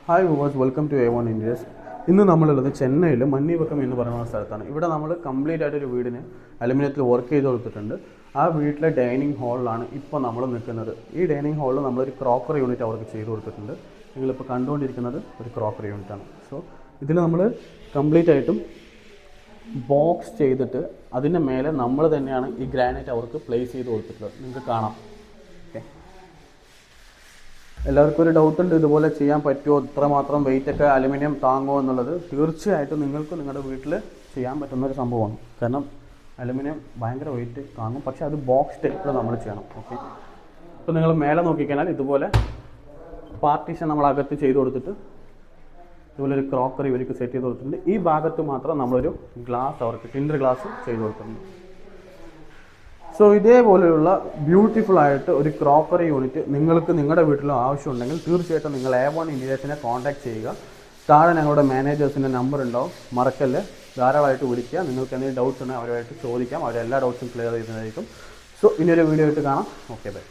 Hi viewers, welcome to A1 Indias. ഇന്ന് നമ്മളുള്ളത് ചെന്നൈയിൽ മന്നിവക്കം എന്ന് പറയുന്ന സ്ഥലത്താണ്. ഇവിടെ നമ്മൾ കംപ്ലീറ്റ് ആയിട്ടൊരു വീടിന് അലുമിനിയത്തിൽ വർക്ക് ചെയ്ത് കൊടുത്തിട്ടുണ്ട്. ആ വീട്ടിലെ ഡൈനിങ് ഹാളിലാണ് ഇപ്പോൾ നമ്മൾ നിൽക്കുന്നത്. ഈ ഡൈനിങ് ഹാളിൽ നമ്മളൊരു ക്രോക്കറി യൂണിറ്റ് അവർക്ക് ചെയ്ത് കൊടുത്തിട്ടുണ്ട്. നിങ്ങളിപ്പോൾ കണ്ടുകൊണ്ടിരിക്കുന്നത് ഒരു ക്രോക്കറി യൂണിറ്റാണ്. സോ ഇതിൽ നമ്മൾ കംപ്ലീറ്റ് ആയിട്ടും ബോക്സ് ചെയ്തിട്ട് അതിൻ്റെ മേലെ നമ്മൾ തന്നെയാണ് ഈ ഗ്രാനൈറ്റ് അവർക്ക് പ്ലേസ് ചെയ്ത് കൊടുത്തിട്ടുള്ളത്. നിങ്ങൾക്ക് കാണാം. ഓക്കെ, എല്ലാവർക്കും ഒരു ഡൗട്ട് ഉണ്ട്, ഇതുപോലെ ചെയ്യാൻ പറ്റുമോ, ഇത്രമാത്രം വെയിറ്റൊക്കെ അലുമിനിയം താങ്ങുമോ എന്നുള്ളത്. തീർച്ചയായിട്ടും നിങ്ങൾക്ക് നിങ്ങളുടെ വീട്ടിൽ ചെയ്യാൻ പറ്റുന്നൊരു സംഭവമാണ്. കാരണം അലുമിനിയം ഭയങ്കര വെയിറ്റ് താങ്ങും, പക്ഷേ അത് ബോക്സ് ടൈപ്പിൽ നമ്മൾ ചെയ്യണം. ഓക്കെ, ഇപ്പോൾ നിങ്ങൾ മേലെ നോക്കിക്കഴിഞ്ഞാൽ ഇതുപോലെ പാർട്ടീഷൻ നമ്മൾ അകത്ത് ചെയ്ത് കൊടുത്തിട്ട് ഇതുപോലെ ഒരു ക്രോക്കറി ഇവർക്ക് സെറ്റ് ചെയ്ത് കൊടുത്തിട്ടുണ്ട്. ഈ ഭാഗത്ത് മാത്രം നമ്മളൊരു ഗ്ലാസ് അവർക്ക് ടിൻഡർ ഗ്ലാസ് ചെയ്ത് കൊടുത്തിട്ടുണ്ട്. സോ ഇതേപോലെയുള്ള ബ്യൂട്ടിഫുൾ ആയിട്ട് ഒരു ക്രോക്കറി യൂണിറ്റ് നിങ്ങൾക്ക് നിങ്ങളുടെ വീട്ടിലും ആവശ്യമുണ്ടെങ്കിൽ തീർച്ചയായിട്ടും നിങ്ങൾ A1 Indiasനെ കോൺടാക്ട് ചെയ്യുക. താഴെ ഞങ്ങളുടെ മാനേജേഴ്സിൻ്റെ നമ്പർ ഉണ്ടാവും, മറക്കല്ലേ. ധാരാളമായിട്ട് വിളിക്കുക. നിങ്ങൾക്ക് എന്തെങ്കിലും ഡൗട്ട്സ് ഉണ്ടെങ്കിൽ അവരുമായിട്ട് ചോദിക്കാം. അവരെല്ലാ ഡൗട്ട്സും ക്ലിയർ ചെയ്യുന്നതായിരിക്കും. സോ ഇനിയൊരു വീഡിയോ ആയിട്ട് കാണാം. Okay, by.